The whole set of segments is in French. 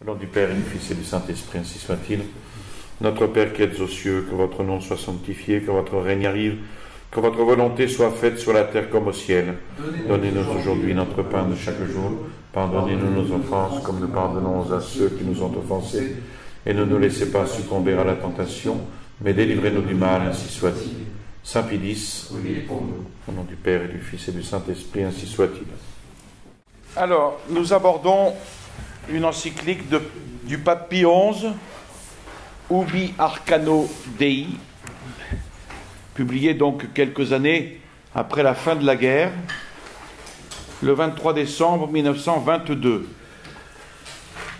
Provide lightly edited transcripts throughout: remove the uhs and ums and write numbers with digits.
Au nom du Père et du Fils et du Saint-Esprit, ainsi soit-il. Notre Père qui êtes aux cieux, que votre nom soit sanctifié, que votre règne arrive, que votre volonté soit faite sur la terre comme au ciel. Donnez-nous aujourd'hui notre pain de chaque jour. Pardonnez-nous nos offenses, comme nous pardonnons à ceux qui nous ont offensés. Et ne nous laissez pas succomber à la tentation, mais délivrez-nous du mal, ainsi soit-il. Saint Pilice, au nom du Père et du Fils et du Saint-Esprit, ainsi soit-il. Alors, nous abordons une encyclique du pape Pie XI, Ubi Arcano Dei, publiée donc quelques années après la fin de la guerre, le 23 décembre 1922,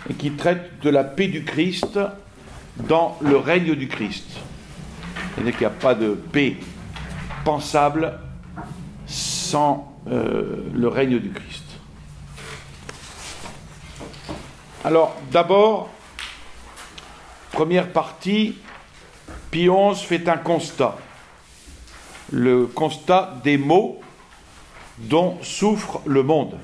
et qui traite de la paix du Christ dans le règne du Christ. C'est-à-dire qu'il n'y a pas de paix pensable sans le règne du Christ. Alors, d'abord, première partie, Pie XI fait un constat. Le constat des maux dont souffre le monde.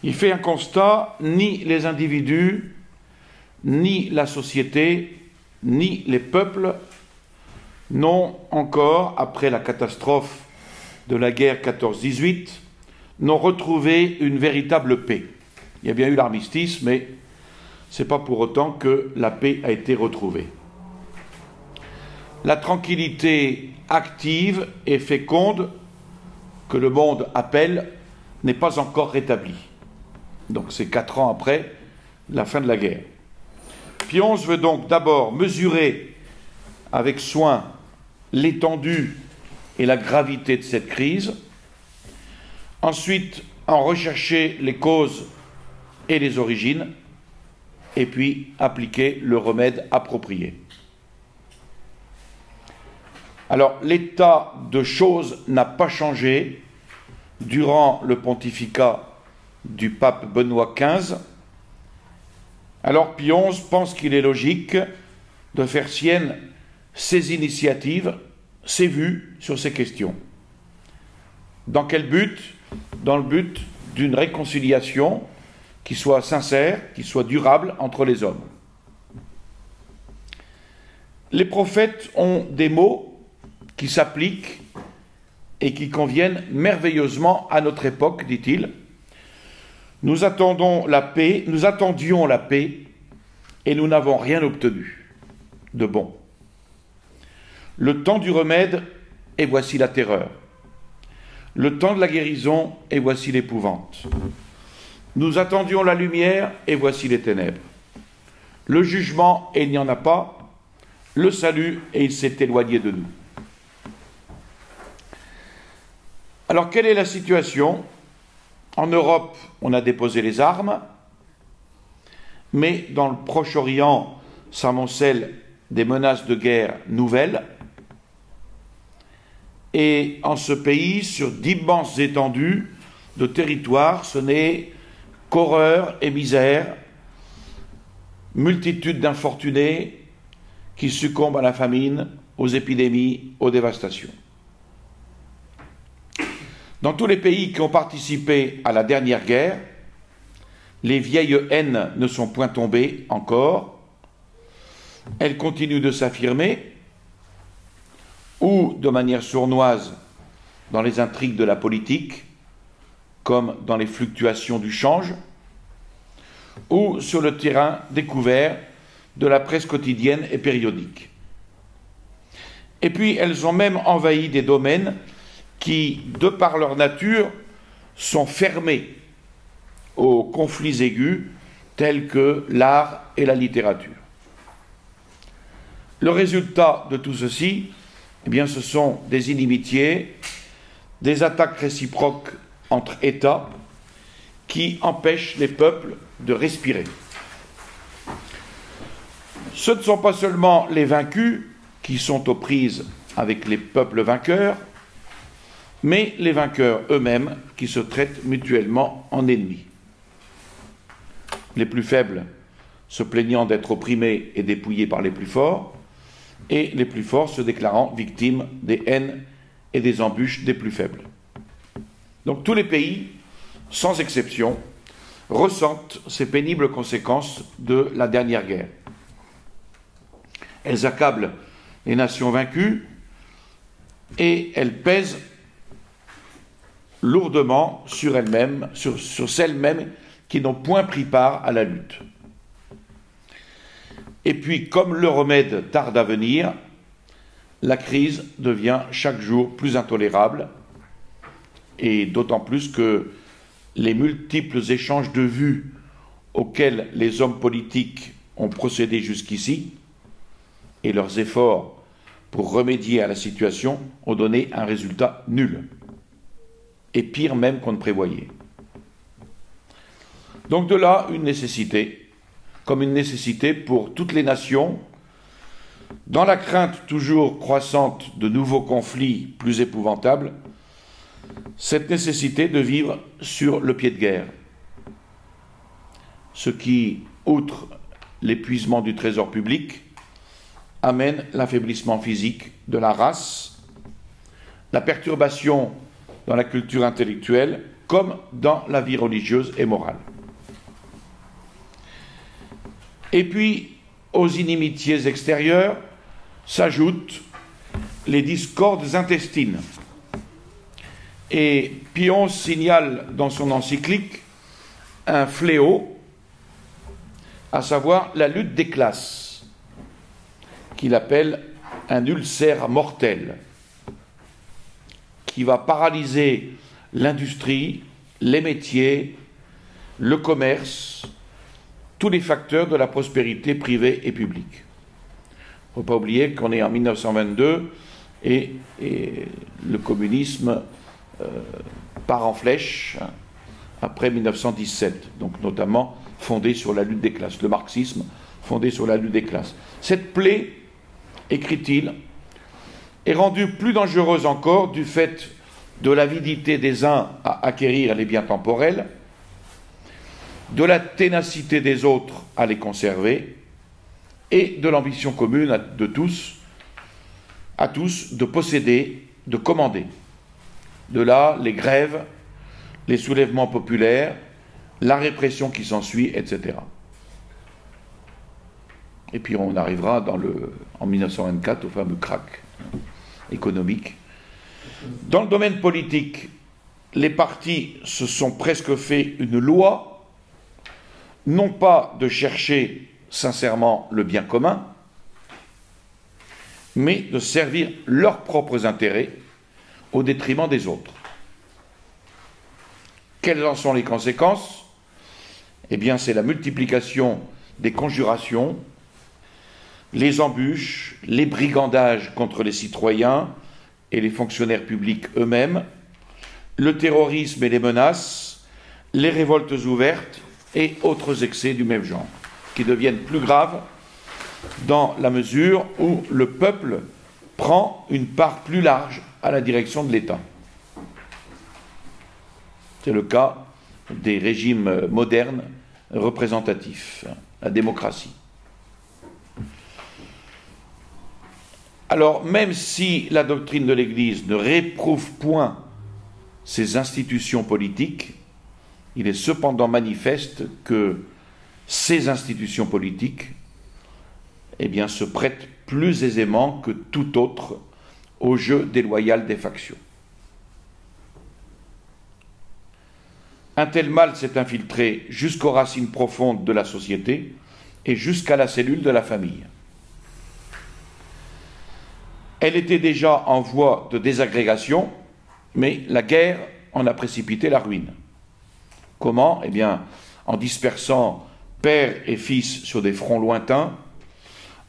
Il fait un constat, ni les individus, ni la société, ni les peuples n'ont encore, après la catastrophe de la guerre 14-18, n'ont retrouvé une véritable paix. Il y a bien eu l'armistice, mais ce n'est pas pour autant que la paix a été retrouvée. La tranquillité active et féconde que le monde appelle n'est pas encore rétablie. Donc c'est 4 ans après la fin de la guerre. Pie XI veut donc d'abord mesurer avec soin l'étendue et la gravité de cette crise, ensuite en rechercher les causes et les origines, et puis appliquer le remède approprié. Alors, l'état de choses n'a pas changé durant le pontificat du pape Benoît XV. Alors, Pie XI pense qu'il est logique de faire sienne ses initiatives, ses vues sur ces questions. Dans quel but? Dans le but d'une réconciliation qui soit sincère, qui soit durable entre les hommes. Les prophètes ont des mots qui s'appliquent et qui conviennent merveilleusement à notre époque, dit-il. Nous attendions la paix et nous n'avons rien obtenu de bon. Le temps du remède, et voici la terreur. Le temps de la guérison, et voici l'épouvante. Nous attendions la lumière, et voici les ténèbres. Le jugement, et il n'y en a pas. Le salut, et il s'est éloigné de nous. Alors, quelle est la situation? En Europe, on a déposé les armes, mais dans le Proche-Orient s'amoncellent des menaces de guerre nouvelles. Et en ce pays, sur d'immenses étendues de territoire, ce n'est qu'horreur et misère, multitude d'infortunés qui succombent à la famine, aux épidémies, aux dévastations. Dans tous les pays qui ont participé à la dernière guerre, les vieilles haines ne sont point tombées encore, elles continuent de s'affirmer, ou de manière sournoise dans les intrigues de la politique, comme dans les fluctuations du change, ou sur le terrain découvert de la presse quotidienne et périodique. Et puis elles ont même envahi des domaines qui, de par leur nature, sont fermés aux conflits aigus tels que l'art et la littérature. Le résultat de tout ceci, eh bien, ce sont des inimitiés, des attaques réciproques entre États qui empêchent les peuples de respirer. Ce ne sont pas seulement les vaincus qui sont aux prises avec les peuples vainqueurs, mais les vainqueurs eux-mêmes qui se traitent mutuellement en ennemis. Les plus faibles se plaignant d'être opprimés et dépouillés par les plus forts, et les plus forts se déclarant victimes des haines et des embûches des plus faibles. Donc tous les pays, sans exception, ressentent ces pénibles conséquences de la dernière guerre. Elles accablent les nations vaincues et elles pèsent lourdement sur elles-mêmes, sur celles-mêmes qui n'ont point pris part à la lutte. Et puis, comme le remède tarde à venir, la crise devient chaque jour plus intolérable, et d'autant plus que les multiples échanges de vues auxquels les hommes politiques ont procédé jusqu'ici et leurs efforts pour remédier à la situation ont donné un résultat nul, et pire même qu'on ne prévoyait. Donc de là, une nécessité, comme une nécessité pour toutes les nations, dans la crainte toujours croissante de nouveaux conflits plus épouvantables, cette nécessité de vivre sur le pied de guerre. Ce qui, outre l'épuisement du trésor public, amène l'affaiblissement physique de la race, la perturbation dans la culture intellectuelle comme dans la vie religieuse et morale. Et puis, aux inimitiés extérieures s'ajoutent les discordes intestines. Et Pion signale dans son encyclique un fléau, à savoir la lutte des classes, qu'il appelle un ulcère mortel, qui va paralyser l'industrie, les métiers, le commerce, tous les facteurs de la prospérité privée et publique. Il ne faut pas oublier qu'on est en 1922 et le communisme part en flèche après 1917, donc notamment fondé sur la lutte des classes, le marxisme fondé sur la lutte des classes. Cette plaie, écrit-il, est rendue plus dangereuse encore du fait de l'avidité des uns à acquérir les biens temporels, de la ténacité des autres à les conserver, et de l'ambition commune de tous, à tous, de posséder, de commander. De là, les grèves, les soulèvements populaires, la répression qui s'ensuit, etc. Et puis on arrivera en 1924 au fameux krach économique. Dans le domaine politique, les partis se sont presque fait une loi, non pas de chercher sincèrement le bien commun, mais de servir leurs propres intérêts au détriment des autres. Quelles en sont les conséquences? Eh bien, c'est la multiplication des conjurations, les embûches, les brigandages contre les citoyens et les fonctionnaires publics eux-mêmes, le terrorisme et les menaces, les révoltes ouvertes et autres excès du même genre, qui deviennent plus graves dans la mesure où le peuple prend une part plus large à la direction de l'État. C'est le cas des régimes modernes représentatifs, la démocratie. Alors, même si la doctrine de l'Église ne réprouve point ces institutions politiques, il est cependant manifeste que ces institutions politiques, eh bien, se prêtent plus aisément que tout autre au jeu déloyal des factions. Un tel mal s'est infiltré jusqu'aux racines profondes de la société et jusqu'à la cellule de la famille. Elle était déjà en voie de désagrégation, mais la guerre en a précipité la ruine. Comment? Eh bien, en dispersant père et fils sur des fronts lointains,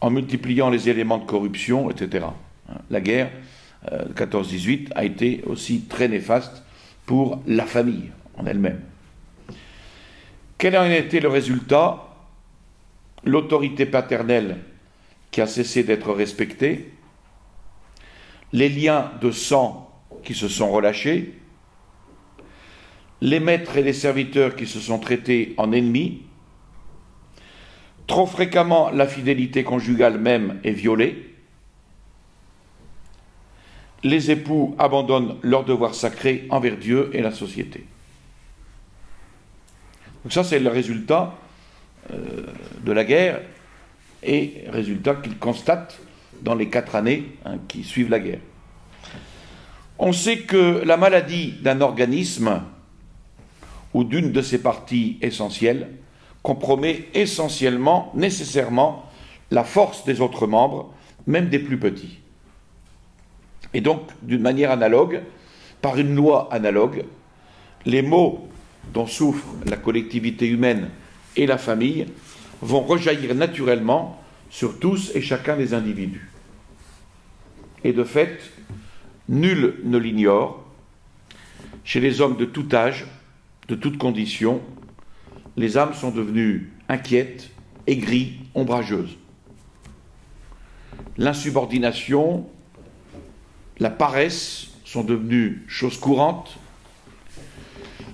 en multipliant les éléments de corruption, etc. La guerre de 14-18 a été aussi très néfaste pour la famille en elle-même. Quel en a été le résultat? L'autorité paternelle qui a cessé d'être respectée, les liens de sang qui se sont relâchés, les maîtres et les serviteurs qui se sont traités en ennemis, trop fréquemment la fidélité conjugale même est violée, les époux abandonnent leurs devoirs sacrés envers Dieu et la société. Donc ça, c'est le résultat de la guerre et résultat qu'il constate dans les 4 années qui suivent la guerre. On sait que la maladie d'un organisme ou d'une de ses parties essentielles compromet essentiellement, nécessairement, la force des autres membres, même des plus petits. Et donc, d'une manière analogue, par une loi analogue, les maux dont souffre la collectivité humaine et la famille vont rejaillir naturellement sur tous et chacun des individus. Et de fait, nul ne l'ignore, chez les hommes de tout âge, de toutes conditions, les âmes sont devenues inquiètes, aigries, ombrageuses. L'insubordination, la paresse sont devenues choses courantes.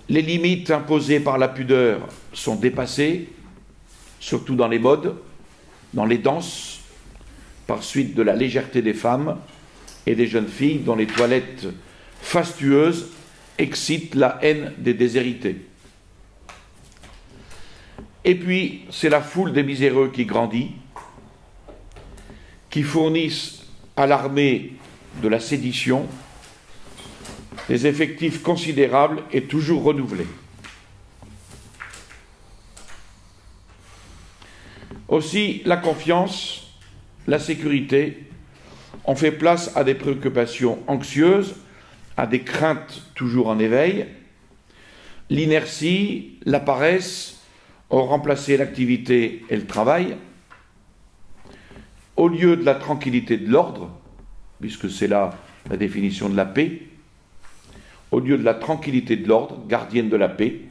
Les limites imposées par la pudeur sont dépassées, surtout dans les modes, dans les danses, par suite de la légèreté des femmes et des jeunes filles dont les toilettes fastueuses excitent la haine des déshérités. Et puis, c'est la foule des miséreux qui grandit, qui fournissent à l'armée de la sédition des effectifs considérables et toujours renouvelés. Aussi, la confiance, la sécurité ont fait place à des préoccupations anxieuses, à des craintes toujours en éveil. L'inertie, la paresse ont remplacé l'activité et le travail. Au lieu de la tranquillité de l'ordre, puisque c'est là la définition de la paix, au lieu de la tranquillité de l'ordre, gardienne de la paix,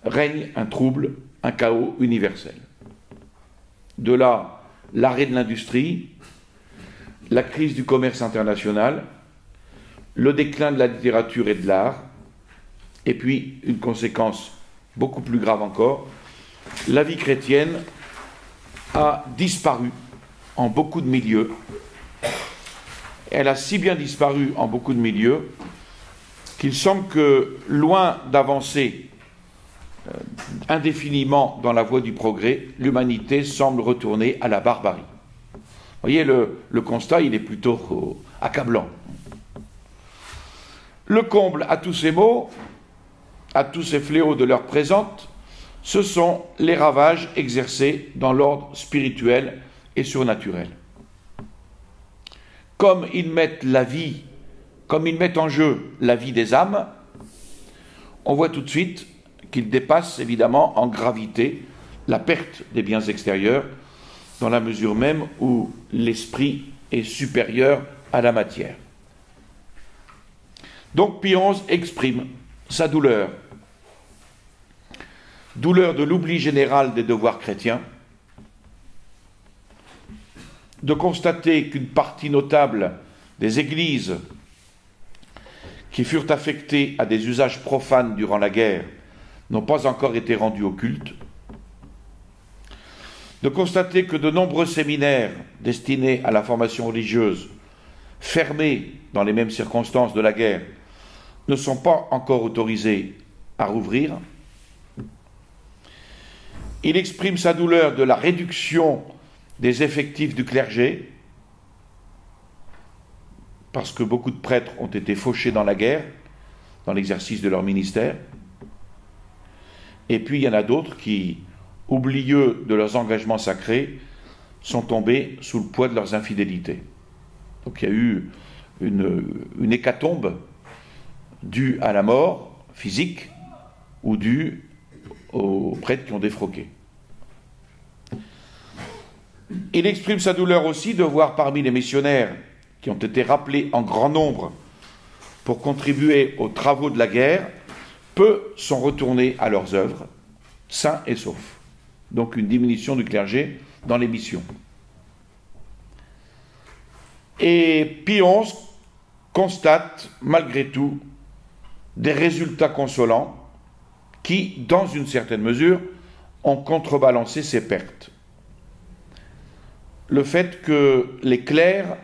règne un trouble, un chaos universel. De là, l'arrêt de l'industrie, la crise du commerce international, le déclin de la littérature et de l'art, et puis une conséquence beaucoup plus grave encore, la vie chrétienne a disparu en beaucoup de milieux. Elle a si bien disparu en beaucoup de milieux qu'il semble que, loin d'avancer indéfiniment dans la voie du progrès, l'humanité semble retourner à la barbarie. Vous voyez, le constat, il est plutôt accablant. Le comble à tous ces maux, à tous ces fléaux de l'heure présente, ce sont les ravages exercés dans l'ordre spirituel et surnaturel. Comme ils mettent en jeu la vie des âmes, on voit tout de suite qu'ils dépassent évidemment en gravité la perte des biens extérieurs, dans la mesure même où l'esprit est supérieur à la matière. Donc Pie XI exprime sa douleur de l'oubli général des devoirs chrétiens, de constater qu'une partie notable des églises qui furent affectées à des usages profanes durant la guerre n'ont pas encore été rendues au culte, de constater que de nombreux séminaires destinés à la formation religieuse, fermés dans les mêmes circonstances de la guerre, ne sont pas encore autorisés à rouvrir. Il exprime sa douleur de la réduction des effectifs du clergé, parce que beaucoup de prêtres ont été fauchés dans la guerre, dans l'exercice de leur ministère. Et puis il y en a d'autres qui, oublieux de leurs engagements sacrés, sont tombés sous le poids de leurs infidélités. Donc il y a eu une hécatombe due à la mort physique ou due aux prêtres qui ont défroqué. Il exprime sa douleur aussi de voir parmi les missionnaires qui ont été rappelés en grand nombre pour contribuer aux travaux de la guerre, peu sont retournés à leurs œuvres, sains et saufs. Donc une diminution du clergé dans les missions. Et Pie XI constate malgré tout des résultats consolants qui, dans une certaine mesure, ont contrebalancé ces pertes. Le fait que les clercs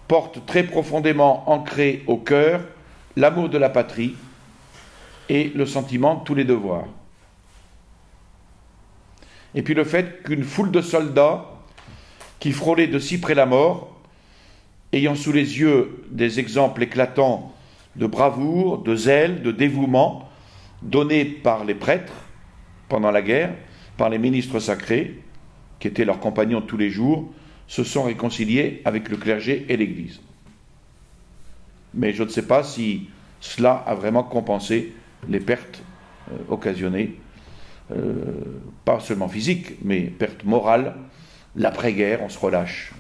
portent très profondément ancré au cœur l'amour de la patrie et le sentiment de tous les devoirs. et puis le fait qu'une foule de soldats qui frôlaient de si près la mort, ayant sous les yeux des exemples éclatants de bravoure, de zèle, de dévouement, donnés par les prêtres pendant la guerre, par les ministres sacrés, qui étaient leurs compagnons de tous les jours, se sont réconciliés avec le clergé et l'Église. Mais je ne sais pas si cela a vraiment compensé les pertes occasionnées, pas seulement physiques, mais pertes morales. L'après-guerre, on se relâche.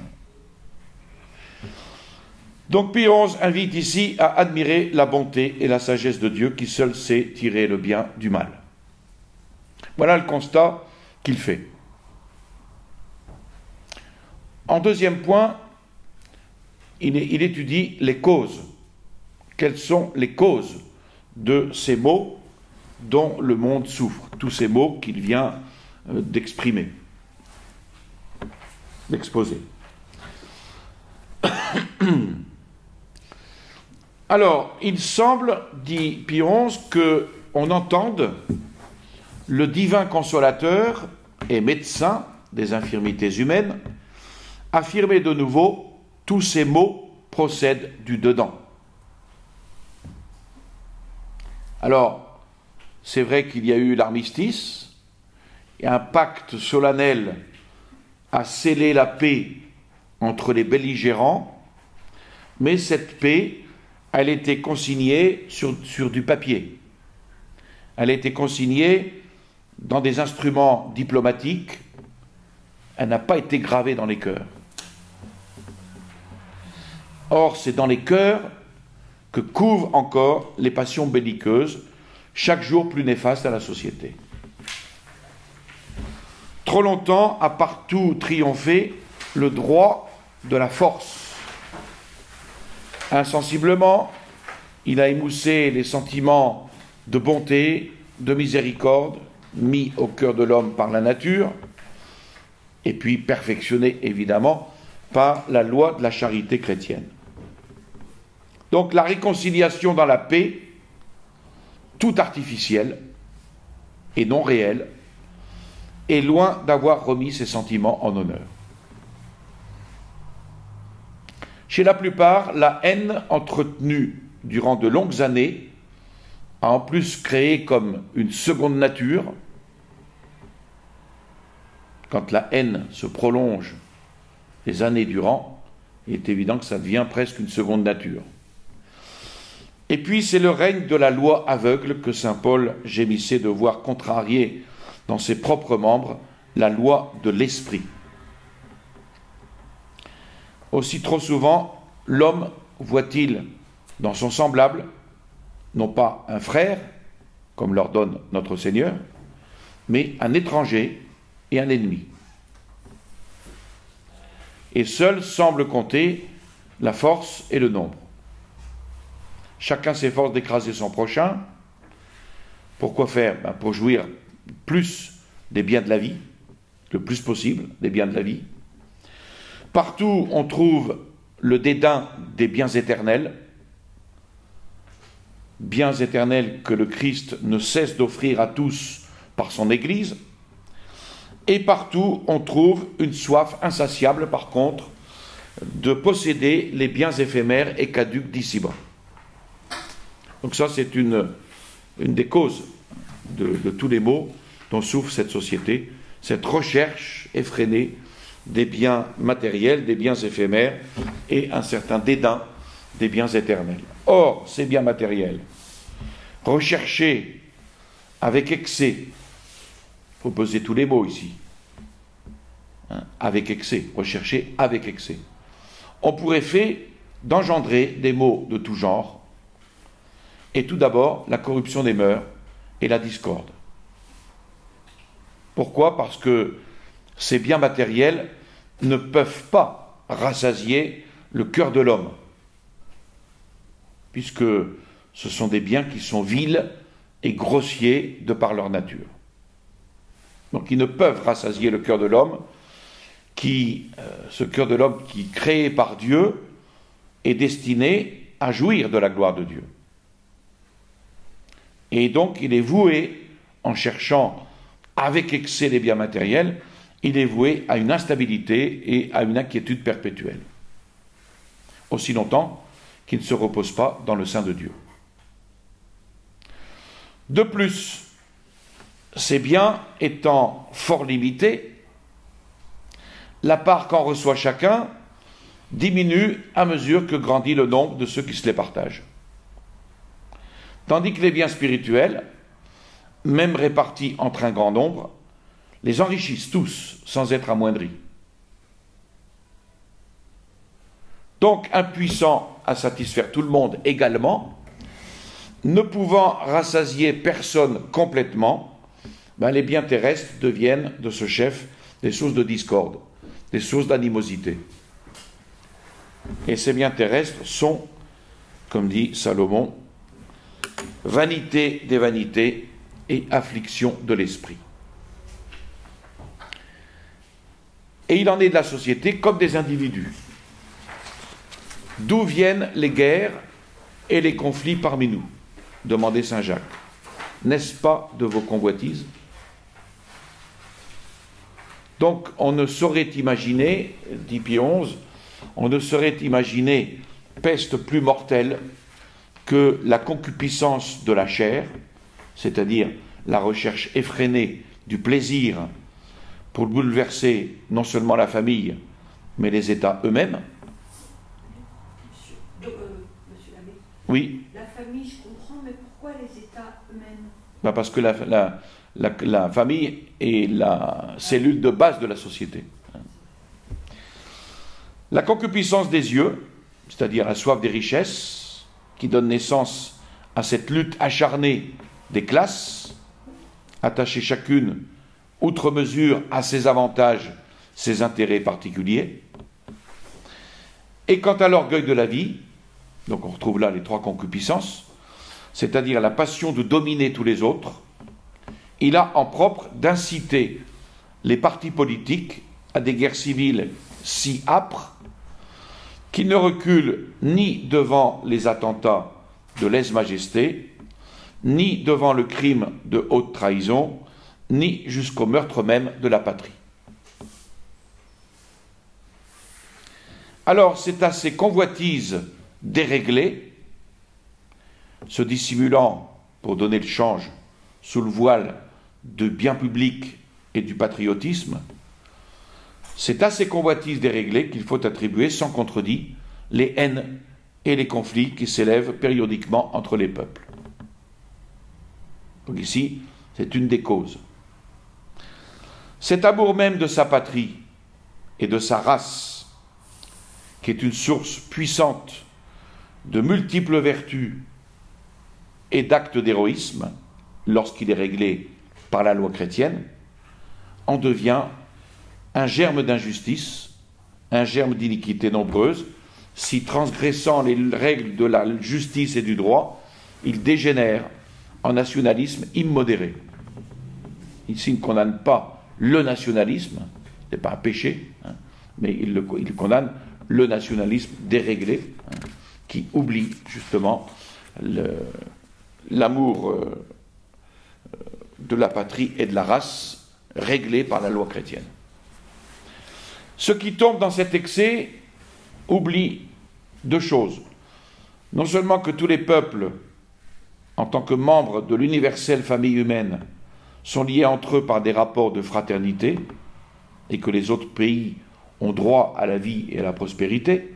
Donc Pie XI invite ici à admirer la bonté et la sagesse de Dieu qui seul sait tirer le bien du mal. Voilà le constat qu'il fait. En deuxième point, il étudie les causes. Quelles sont les causes de ces maux dont le monde souffre, tous ces maux qu'il vient d'exprimer, d'exposer. Alors, il semble, dit Pie XI, qu'on entende le divin consolateur et médecin des infirmités humaines affirmer de nouveau tous ces maux procèdent du dedans. Alors, c'est vrai qu'il y a eu l'armistice, et un pacte solennel a scellé la paix entre les belligérants, mais cette paix, elle était consignée sur du papier. Elle a été consignée dans des instruments diplomatiques. Elle n'a pas été gravée dans les cœurs. Or, c'est dans les cœurs que couvrent encore les passions belliqueuses, chaque jour plus néfastes à la société. Trop longtemps a partout triomphé le droit de la force. Insensiblement, il a émoussé les sentiments de bonté, de miséricorde, mis au cœur de l'homme par la nature, et puis perfectionné évidemment par la loi de la charité chrétienne. Donc la réconciliation dans la paix, tout artificielle et non réelle, est loin d'avoir remis ses sentiments en honneur. Chez la plupart, la haine entretenue durant de longues années a en plus créé comme une seconde nature. Quand la haine se prolonge des années durant, il est évident que ça devient presque une seconde nature. Et puis c'est le règne de la loi aveugle que saint Paul gémissait de voir contrarier dans ses propres membres la loi de l'esprit. Aussi trop souvent, l'homme voit-il dans son semblable, non pas un frère, comme l'ordonne notre Seigneur, mais un étranger et un ennemi. Et seul semble compter la force et le nombre. Chacun s'efforce d'écraser son prochain. Pourquoi faire ? Pour jouir plus des biens de la vie, le plus possible des biens de la vie. Partout, on trouve le dédain des biens éternels que le Christ ne cesse d'offrir à tous par son Église. Et partout, on trouve une soif insatiable, par contre, de posséder les biens éphémères et caducs d'ici-bas. Donc ça, c'est une des causes de tous les maux dont souffre cette société, cette recherche effrénée des biens matériels, des biens éphémères, et un certain dédain des biens éternels. Or, ces biens matériels, recherchés avec excès, il faut peser tous les mots ici, avec excès, recherchés avec excès, ont pour effet d'engendrer des maux de tout genre, et tout d'abord la corruption des mœurs et la discorde. Pourquoi ? Parce que ces biens matériels ne peuvent pas rassasier le cœur de l'homme, puisque ce sont des biens qui sont vils et grossiers de par leur nature. Donc ils ne peuvent rassasier le cœur de l'homme, ce cœur de l'homme qui, créé par Dieu, est destiné à jouir de la gloire de Dieu. Et donc il est voué, en cherchant avec excès les biens matériels, il est voué à une instabilité et à une inquiétude perpétuelle, aussi longtemps qu'il ne se repose pas dans le sein de Dieu. De plus, ces biens étant fort limités, la part qu'en reçoit chacun diminue à mesure que grandit le nombre de ceux qui se les partagent. Tandis que les biens spirituels, même répartis entre un grand nombre, les enrichissent tous sans être amoindris. Donc, impuissant à satisfaire tout le monde également, ne pouvant rassasier personne complètement, les biens terrestres deviennent de ce chef des sources de discorde, des sources d'animosité. Et ces biens terrestres sont, comme dit Salomon, vanité des vanités et affliction de l'esprit. Et il en est de la société comme des individus. D'où viennent les guerres et les conflits parmi nous? Demandait saint Jacques. N'est-ce pas de vos convoitises? Donc on ne saurait imaginer, dit Pie XI, on ne saurait imaginer peste plus mortelle que la concupiscence de la chair, c'est-à-dire la recherche effrénée du plaisir pour bouleverser non seulement la famille, mais les États eux-mêmes. Monsieur l'abbé, oui. La famille, je comprends, mais pourquoi les États eux-mêmes? Parce que la famille est la cellule de base de la société. La concupiscence des yeux, c'est-à-dire la soif des richesses, qui donne naissance à cette lutte acharnée des classes, attachées chacune, outre mesure, à ses avantages, ses intérêts particuliers. Et quant à l'orgueil de la vie, donc on retrouve là les trois concupiscences, c'est-à-dire la passion de dominer tous les autres, il a en propre d'inciter les partis politiques à des guerres civiles si âpres qu'ils ne reculent ni devant les attentats de lèse-majesté, ni devant le crime de haute trahison, ni jusqu'au meurtre même de la patrie. Alors c'est à ces convoitises déréglées, se dissimulant pour donner le change sous le voile de biens publics et du patriotisme, c'est à ces convoitises déréglées qu'il faut attribuer sans contredit les haines et les conflits qui s'élèvent périodiquement entre les peuples. Donc ici, c'est une des causes. Cet amour même de sa patrie et de sa race, qui est une source puissante de multiples vertus et d'actes d'héroïsme, lorsqu'il est réglé par la loi chrétienne, en devient un germe d'injustice, un germe d'iniquité nombreuse, si transgressant les règles de la justice et du droit, il dégénère en nationalisme immodéré. Ici, il ne condamne pas le nationalisme, ce n'est pas un péché, mais il condamne le nationalisme déréglé, qui oublie justement l'amour de la patrie et de la race réglé par la loi chrétienne. Ceux qui tombent dans cet excès oublient deux choses. Non seulement que tous les peuples, en tant que membres de l'universelle famille humaine, sont liés entre eux par des rapports de fraternité, et que les autres pays ont droit à la vie et à la prospérité,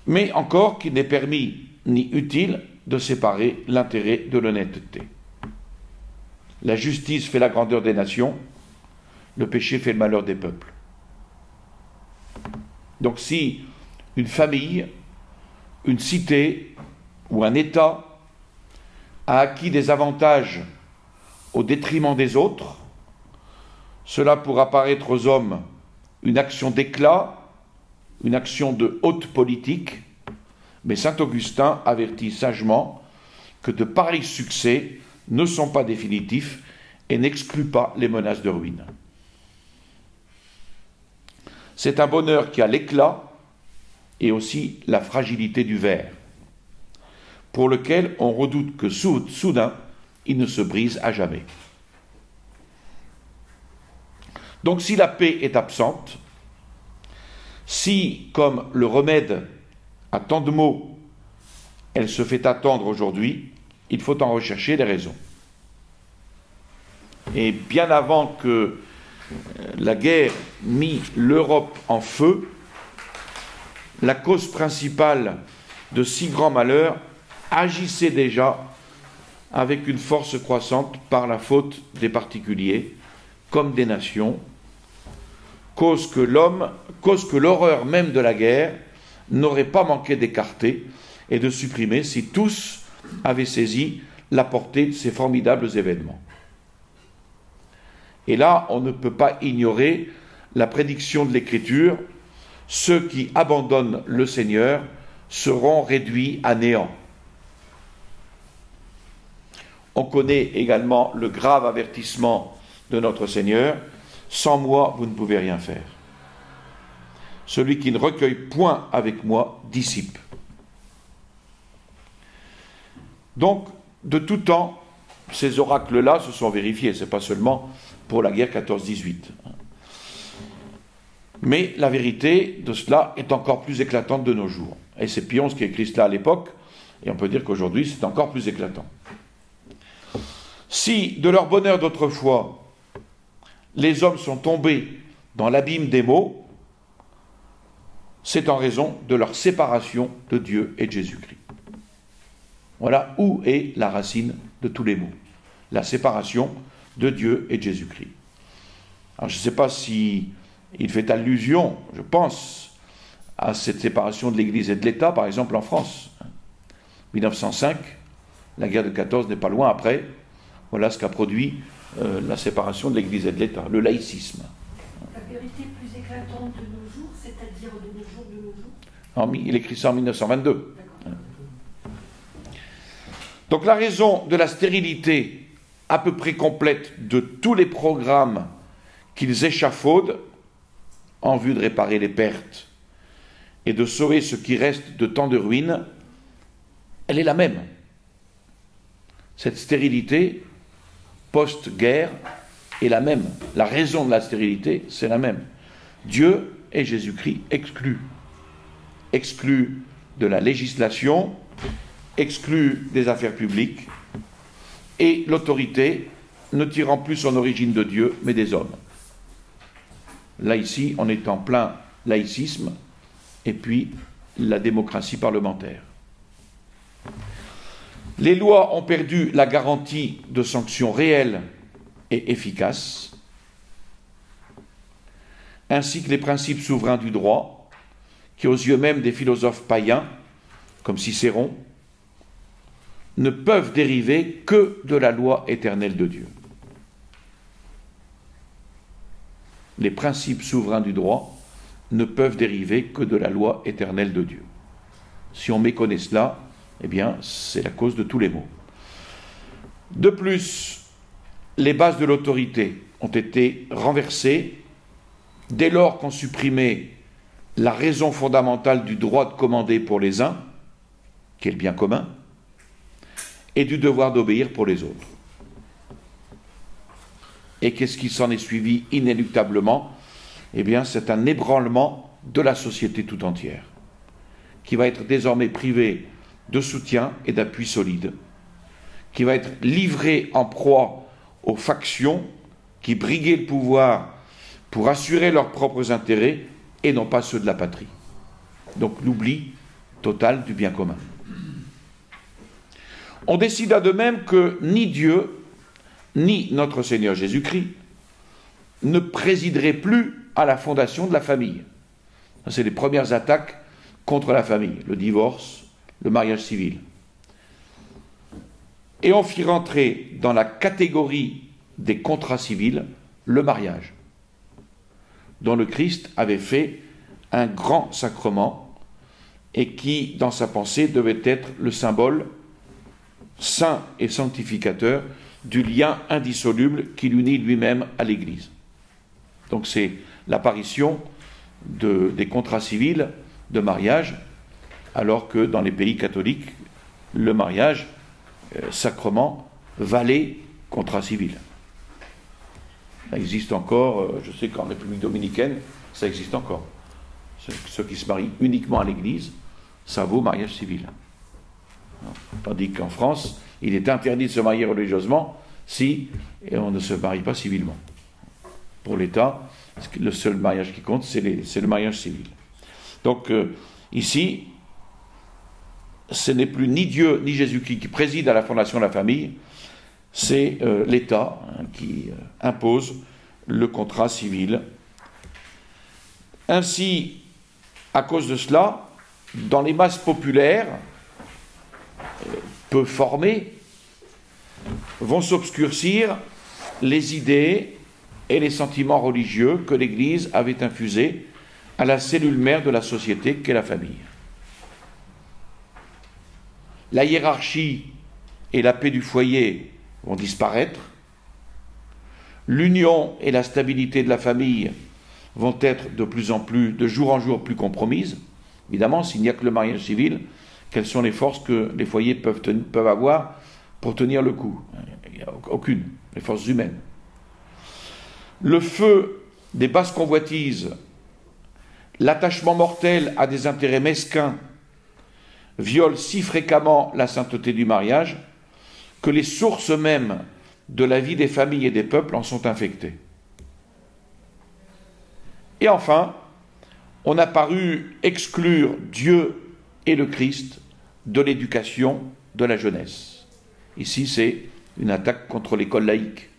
mais encore qu'il n'est permis ni utile de séparer l'intérêt de l'honnêteté. La justice fait la grandeur des nations, le péché fait le malheur des peuples. Donc si une famille, une cité ou un État a acquis des avantages au détriment des autres, cela pourra paraître aux hommes une action d'éclat, une action de haute politique, mais saint Augustin avertit sagement que de pareils succès ne sont pas définitifs et n'excluent pas les menaces de ruine. C'est un bonheur qui a l'éclat et aussi la fragilité du verre, pour lequel on redoute que soudain il ne se brise à jamais. Donc si la paix est absente, si, comme le remède à tant de maux, elle se fait attendre aujourd'hui, il faut en rechercher les raisons. Et bien avant que la guerre mit l'Europe en feu, la cause principale de si grands malheurs agissait déjà avec une force croissante par la faute des particuliers comme des nations, cause que l'horreur même de la guerre n'aurait pas manqué d'écarter et de supprimer si tous avaient saisi la portée de ces formidables événements. Et là, on ne peut pas ignorer la prédiction de l'Écriture: ceux qui abandonnent le Seigneur seront réduits à néant. On connaît également le grave avertissement de notre Seigneur: sans moi, vous ne pouvez rien faire. Celui qui ne recueille point avec moi dissipe. Donc, de tout temps, ces oracles-là se sont vérifiés. Ce n'est pas seulement pour la guerre 14-18. Mais la vérité de cela est encore plus éclatante de nos jours. Et c'est Pion qui écrit cela à l'époque, et on peut dire qu'aujourd'hui c'est encore plus éclatant. Si, de leur bonheur d'autrefois, les hommes sont tombés dans l'abîme des maux, c'est en raison de leur séparation de Dieu et de Jésus-Christ. Voilà où est la racine de tous les maux. La séparation de Dieu et de Jésus-Christ. Alors je ne sais pas si il fait allusion, je pense, à cette séparation de l'Église et de l'État, par exemple en France. 1905, la guerre de 14 n'est pas loin après. Voilà ce qu'a produit la séparation de l'Église et de l'État, le laïcisme. La vérité plus éclatante de nos jours, c'est-à-dire de nos jours. Il écrit ça en 1922. Donc la raison de la stérilité à peu près complète de tous les programmes qu'ils échafaudent en vue de réparer les pertes et de sauver ce qui reste de tant de ruines, elle est la même. Cette stérilité post-guerre est la même. La raison de la stérilité, c'est la même. Dieu et Jésus-Christ exclus de la législation, exclus des affaires publiques, et l'autorité ne tirant plus son origine de Dieu, mais des hommes. Là, ici, on est en plein laïcisme, et puis la démocratie parlementaire. Les lois ont perdu la garantie de sanctions réelles et efficaces, ainsi que les principes souverains du droit, qui, aux yeux même des philosophes païens, comme Cicéron, ne peuvent dériver que de la loi éternelle de Dieu. Les principes souverains du droit ne peuvent dériver que de la loi éternelle de Dieu. Si on méconnaît cela, eh bien, c'est la cause de tous les maux. De plus, les bases de l'autorité ont été renversées dès lors qu'on supprimait la raison fondamentale du droit de commander pour les uns, qui est le bien commun, et du devoir d'obéir pour les autres. Et qu'est-ce qui s'en est suivi inéluctablement? Eh bien, c'est un ébranlement de la société tout entière, qui va être désormais privée de soutien et d'appui solide, qui va être livrée en proie aux factions qui briguaient le pouvoir pour assurer leurs propres intérêts et non pas ceux de la patrie. Donc l'oubli total du bien commun. On décida de même que ni Dieu, ni notre Seigneur Jésus-Christ ne présideraient plus à la fondation de la famille. C'est les premières attaques contre la famille, le divorce, le mariage civil. Et on fit rentrer dans la catégorie des contrats civils le mariage, dont le Christ avait fait un grand sacrement et qui, dans sa pensée, devait être le symbole saint et sanctificateur du lien indissoluble qui l'unit lui-même à l'Église. Donc c'est l'apparition des contrats civils de mariage, alors que dans les pays catholiques, le mariage, sacrement, valait contrat civil. Ça existe encore, je sais qu'en République dominicaine, ça existe encore. Ceux qui se marient uniquement à l'église, ça vaut mariage civil. Tandis qu'en France, il est interdit de se marier religieusement si on ne se marie pas civilement. Pour l'État, le seul mariage qui compte, c'est le mariage civil. Donc, ici, ce n'est plus ni Dieu ni Jésus-Christ qui préside à la fondation de la famille, c'est l'État qui impose le contrat civil. Ainsi, à cause de cela, dans les masses populaires, peu formées, vont s'obscurcir les idées et les sentiments religieux que l'Église avait infusés à la cellule mère de la société qu'est la famille. La hiérarchie et la paix du foyer vont disparaître. L'union et la stabilité de la famille vont être de plus en plus, de jour en jour, plus compromises. Évidemment, s'il n'y a que le mariage civil, quelles sont les forces que les foyers peuvent avoir pour tenir le coup? Il n'y a aucune, les forces humaines. Le feu des basses convoitises, l'attachement mortel à des intérêts mesquins violent si fréquemment la sainteté du mariage que les sources mêmes de la vie des familles et des peuples en sont infectées. Et enfin, on a paru exclure Dieu et le Christ de l'éducation de la jeunesse. Ici, c'est une attaque contre l'école laïque,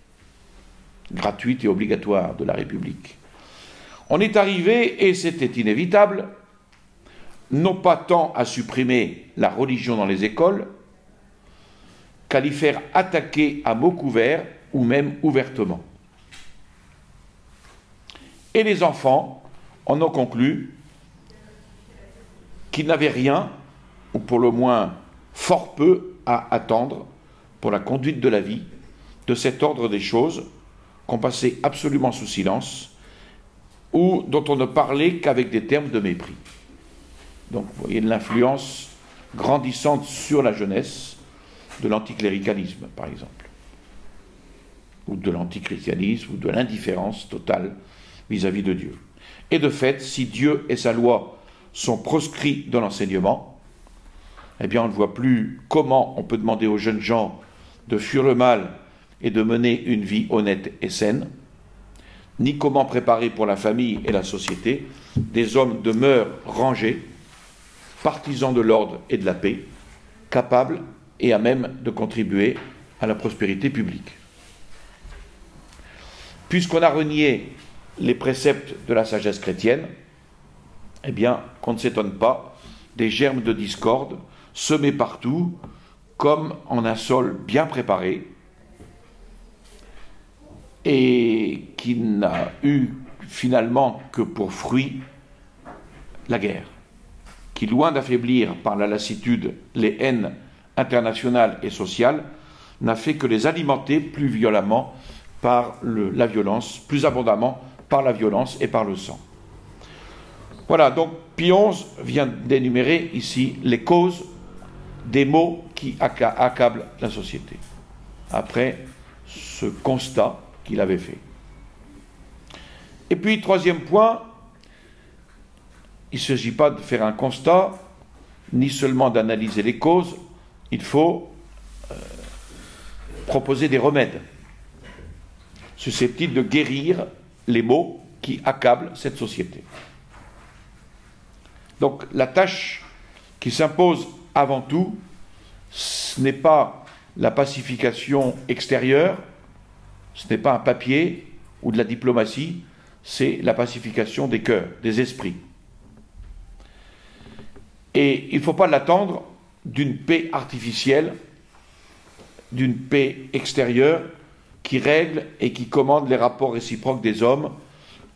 gratuite et obligatoire de la République. On est arrivé, et c'était inévitable, non pas tant à supprimer la religion dans les écoles, qu'à l'y faire attaquer à mots couverts ou même ouvertement. Et les enfants en ont conclu qu'ils n'avaient rien, ou pour le moins fort peu, à attendre pour la conduite de la vie, de cet ordre des choses qu'on passait absolument sous silence, ou dont on ne parlait qu'avec des termes de mépris. Donc vous voyez l'influence grandissante sur la jeunesse de l'anticléricalisme, par exemple, ou de l'antichristianisme, ou de l'indifférence totale vis-à-vis de Dieu. Et de fait, si Dieu et sa loi sont proscrits dans l'enseignement, eh bien on ne voit plus comment on peut demander aux jeunes gens de fuir le mal et de mener une vie honnête et saine, ni comment préparer pour la famille et la société des hommes de mœurs rangés, partisans de l'ordre et de la paix, capables et à même de contribuer à la prospérité publique. Puisqu'on a renié les préceptes de la sagesse chrétienne, eh bien, qu'on ne s'étonne pas des germes de discorde semés partout, comme en un sol bien préparé, et qui n'a eu finalement que pour fruit la guerre, qui, loin d'affaiblir par la lassitude les haines internationales et sociales, n'a fait que les alimenter plus violemment par la violence, plus abondamment par la violence et par le sang. Voilà, donc Pie XI vient d'énumérer ici les causes des maux qui accablent la société, après ce constat qu'il avait fait. Et puis, troisième point, il ne s'agit pas de faire un constat, ni seulement d'analyser les causes, il faut proposer des remèdes susceptibles de guérir les maux qui accablent cette société. Donc la tâche qui s'impose avant tout, ce n'est pas la pacification extérieure, ce n'est pas un papier ou de la diplomatie, c'est la pacification des cœurs, des esprits. Et il ne faut pas l'attendre d'une paix artificielle, d'une paix extérieure qui règle et qui commande les rapports réciproques des hommes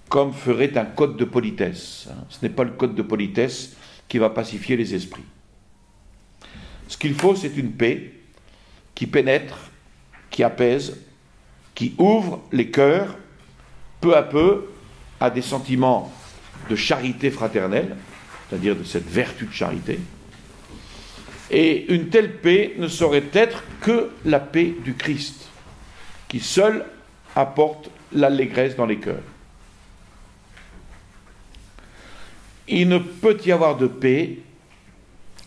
comme ferait un code de politesse. Ce n'est pas le code de politesse qui va pacifier les esprits. Ce qu'il faut, c'est une paix qui pénètre, qui apaise, qui ouvre les cœurs peu à peu à des sentiments de charité fraternelle, c'est-à-dire de cette vertu de charité. Et une telle paix ne saurait être que la paix du Christ, qui seul apporte l'allégresse dans les cœurs. Il ne peut y avoir de paix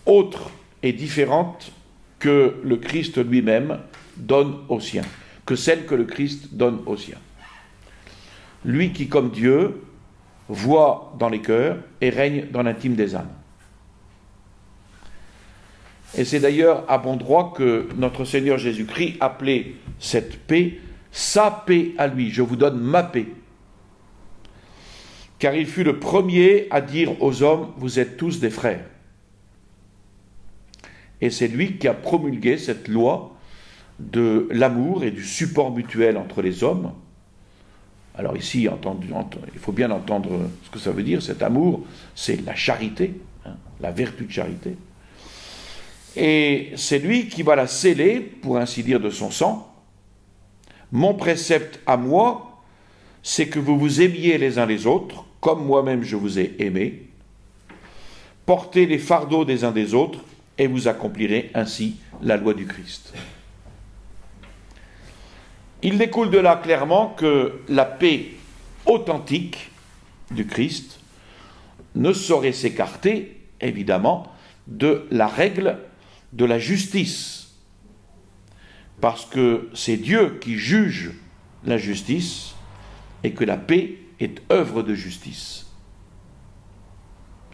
autre et différente que le Christ lui-même donne aux siens, que celle que le Christ donne aux siens. Lui qui, comme Dieu, voit dans les cœurs et règne dans l'intime des âmes. Et c'est d'ailleurs à bon droit que notre Seigneur Jésus-Christ appelait cette paix sa paix à lui. Je vous donne ma paix. Car il fut le premier à dire aux hommes, vous êtes tous des frères. Et c'est lui qui a promulgué cette loi de l'amour et du support mutuel entre les hommes. Alors ici, il faut bien entendre ce que ça veut dire. Cet amour, c'est la charité, la vertu de charité. Et c'est lui qui va la sceller, pour ainsi dire, de son sang. Mon précepte à moi, c'est que vous vous aimiez les uns les autres, comme moi-même je vous ai aimé. Portez les fardeaux des uns des autres, et vous accomplirez ainsi la loi du Christ. Il découle de là clairement que la paix authentique du Christ ne saurait s'écarter, évidemment, de la règle de la justice. Parce que c'est Dieu qui juge la justice et que la paix est œuvre de justice.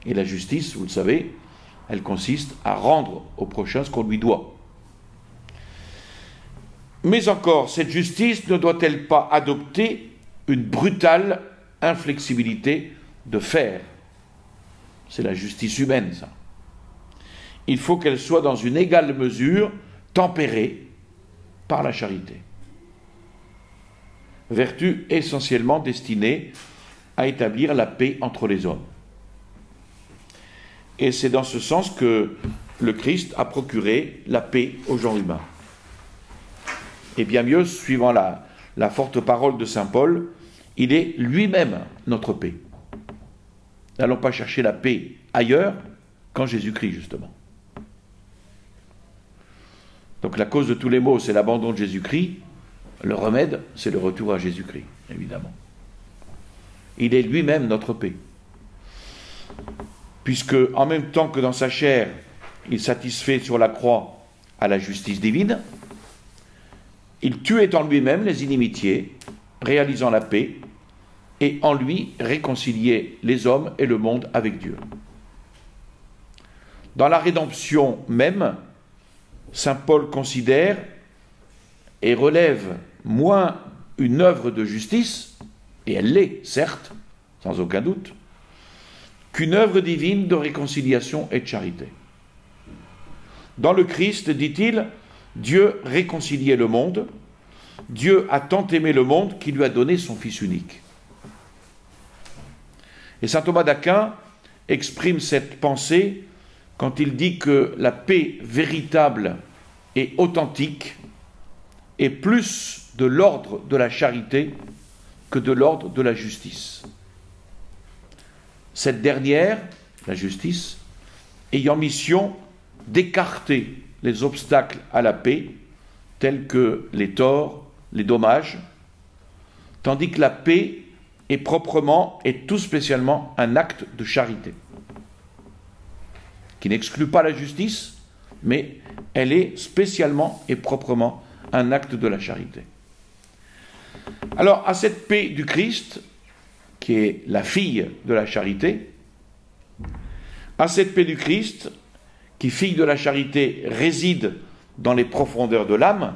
Et la justice, vous le savez, elle consiste à rendre au prochain ce qu'on lui doit. Mais encore, cette justice ne doit-elle pas adopter une brutale inflexibilité de fer? C'est la justice humaine, ça. Il faut qu'elle soit dans une égale mesure tempérée par la charité. Vertu essentiellement destinée à établir la paix entre les hommes. Et c'est dans ce sens que le Christ a procuré la paix aux gens humains. Et bien mieux, suivant la forte parole de saint Paul, il est lui-même notre paix. N'allons pas chercher la paix ailleurs qu'en Jésus-Christ, justement. Donc la cause de tous les maux, c'est l'abandon de Jésus-Christ. Le remède, c'est le retour à Jésus-Christ, évidemment. Il est lui-même notre paix. Puisque, en même temps que dans sa chair, il satisfait sur la croix à la justice divine, il tuait en lui-même les inimitiés, réalisant la paix, et en lui réconciliait les hommes et le monde avec Dieu. Dans la rédemption même, saint Paul considère et relève moins une œuvre de justice, et elle l'est, certes, sans aucun doute, qu'une œuvre divine de réconciliation et de charité. Dans le Christ, dit-il, Dieu réconciliait le monde, Dieu a tant aimé le monde qu'il lui a donné son Fils unique. Et saint Thomas d'Aquin exprime cette pensée quand il dit que la paix véritable et authentique est plus de l'ordre de la charité que de l'ordre de la justice. Cette dernière, la justice, ayant mission d'écarter les obstacles à la paix, tels que les torts, les dommages, tandis que la paix est proprement et tout spécialement un acte de charité, qui n'exclut pas la justice, mais elle est spécialement et proprement un acte de la charité. Alors, à cette paix du Christ, qui est la fille de la charité, à cette paix du Christ, qui, fille de la charité, réside dans les profondeurs de l'âme,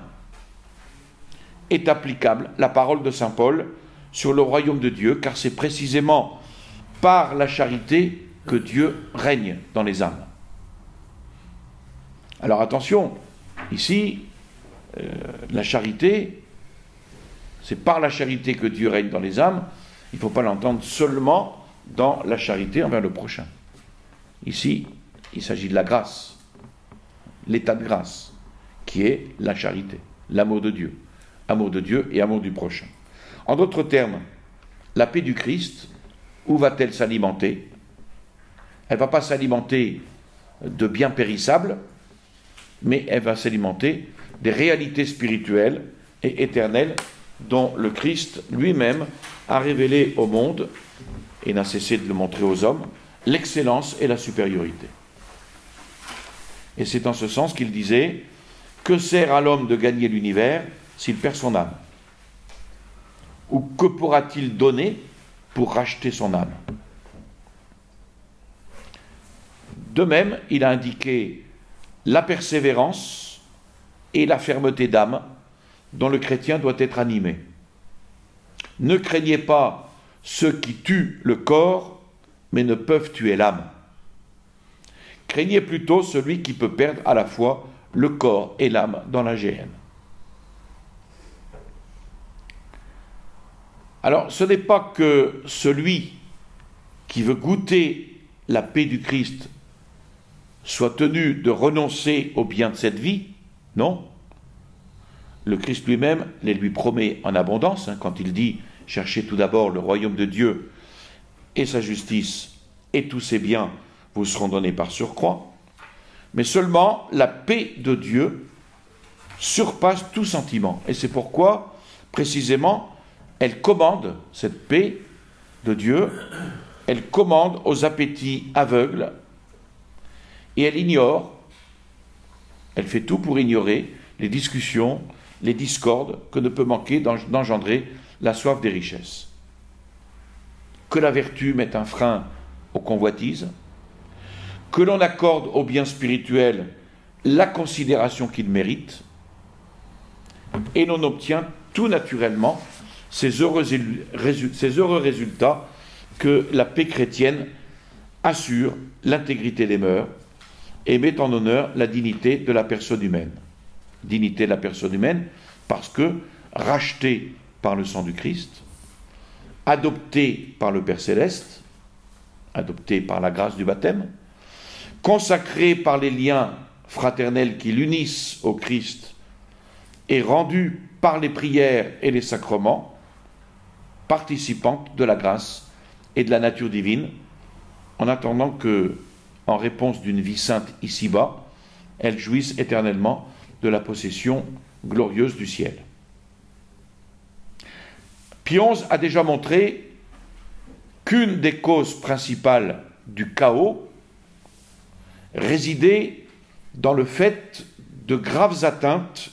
est applicable la parole de saint Paul sur le royaume de Dieu, car c'est précisément par la charité que Dieu règne dans les âmes. Alors attention, ici, la charité, c'est par la charité que Dieu règne dans les âmes. Il ne faut pas l'entendre seulement dans la charité envers le prochain. Ici, il s'agit de la grâce, l'état de grâce, qui est la charité, l'amour de Dieu et amour du prochain. En d'autres termes, la paix du Christ, où va-t-elle s'alimenter? Elle ne va pas s'alimenter de biens périssables, mais elle va s'alimenter des réalités spirituelles et éternelles dont le Christ lui-même a révélé au monde, et n'a cessé de le montrer aux hommes, l'excellence et la supériorité. Et c'est en ce sens qu'il disait « Que sert à l'homme de gagner l'univers s'il perd son âme ? Ou que pourra-t-il donner pour racheter son âme ?» De même, il a indiqué la persévérance et la fermeté d'âme dont le chrétien doit être animé. Ne craignez pas ceux qui tuent le corps, mais ne peuvent tuer l'âme. Craignez plutôt celui qui peut perdre à la fois le corps et l'âme dans la géhenne. Alors, ce n'est pas que celui qui veut goûter la paix du Christ soit tenu de renoncer aux biens de cette vie, non. Le Christ lui-même les lui promet en abondance, quand il dit « Cherchez tout d'abord le royaume de Dieu et sa justice, et tous ses biens vous seront donnés par surcroît », mais seulement la paix de Dieu surpasse tout sentiment. Et c'est pourquoi, précisément, elle commande, cette paix de Dieu, elle commande aux appétits aveugles, et elle ignore, elle fait tout pour ignorer les discussions, les discordes que ne peut manquer d'engendrer la soif des richesses. Que la vertu mette un frein aux convoitises, que l'on accorde aux biens spirituels la considération qu'ils méritent, et l'on obtient tout naturellement ces heureux résultats que la paix chrétienne assure l'intégrité des mœurs et met en honneur la dignité de la personne humaine. Dignité de la personne humaine parce que racheté par le sang du Christ, adopté par le Père Céleste, adopté par la grâce du baptême, consacré par les liens fraternels qui l'unissent au Christ et rendu par les prières et les sacrements, participante de la grâce et de la nature divine, en attendant que, en réponse d'une vie sainte ici-bas, elle jouisse éternellement de la possession glorieuse du ciel. Pie XI a déjà montré qu'une des causes principales du chaos résidait dans le fait de graves atteintes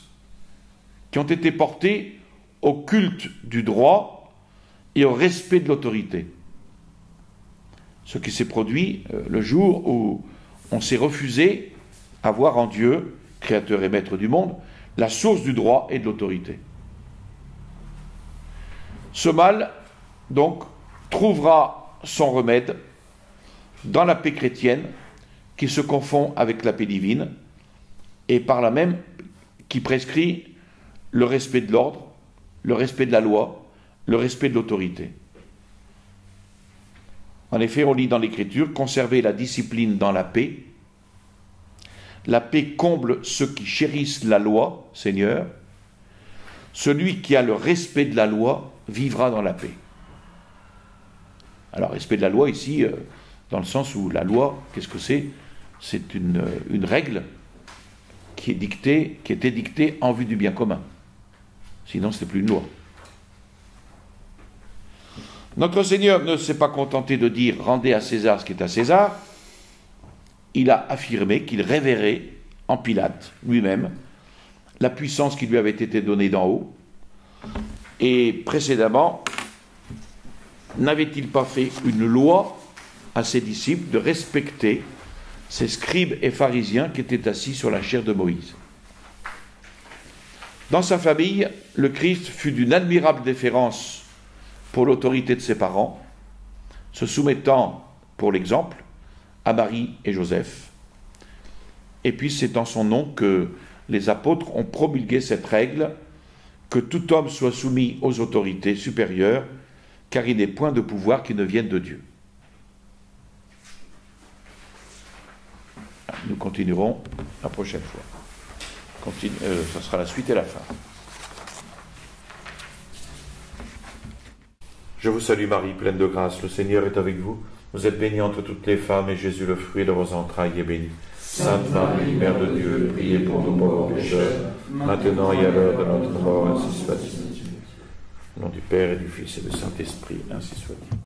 qui ont été portées au culte du droit et au respect de l'autorité. Ce qui s'est produit le jour où on s'est refusé à voir en Dieu, créateur et maître du monde, la source du droit et de l'autorité. Ce mal, donc, trouvera son remède dans la paix chrétienne qui se confond avec la paix divine et par là même qui prescrit le respect de l'ordre, le respect de la loi, le respect de l'autorité. En effet, on lit dans l'Écriture, conserver la discipline dans la paix. La paix comble ceux qui chérissent la loi, Seigneur. Celui qui a le respect de la loi vivra dans la paix. Alors, respect de la loi ici, dans le sens où la loi, qu'est-ce que c'est ? C'est une règle qui était dictée en vue du bien commun. Sinon, ce n'est plus une loi. Notre Seigneur ne s'est pas contenté de dire « rendez à César ce qui est à César ». Il a affirmé qu'il révérait en Pilate lui-même la puissance qui lui avait été donnée d'en haut. Et précédemment, n'avait-il pas fait une loi à ses disciples de respecter ces scribes et pharisiens qui étaient assis sur la chaire de Moïse ? Dans sa famille, le Christ fut d'une admirable déférence pour l'autorité de ses parents, se soumettant, pour l'exemple, à Marie et Joseph. Et puis c'est en son nom que les apôtres ont promulgué cette règle que tout homme soit soumis aux autorités supérieures, car il n'est point de pouvoir qui ne vienne de Dieu. Nous continuerons la prochaine fois. Ça sera la suite et la fin. Je vous salue Marie, pleine de grâce, le Seigneur est avec vous. Vous êtes bénie entre toutes les femmes, et Jésus, le fruit de vos entrailles, est béni. Sainte Marie, Mère de Dieu, priez pour nous pauvres pécheurs, maintenant et à l'heure de notre mort, ainsi soit-il. Au nom du Père et du Fils et du Saint-Esprit, ainsi soit-il.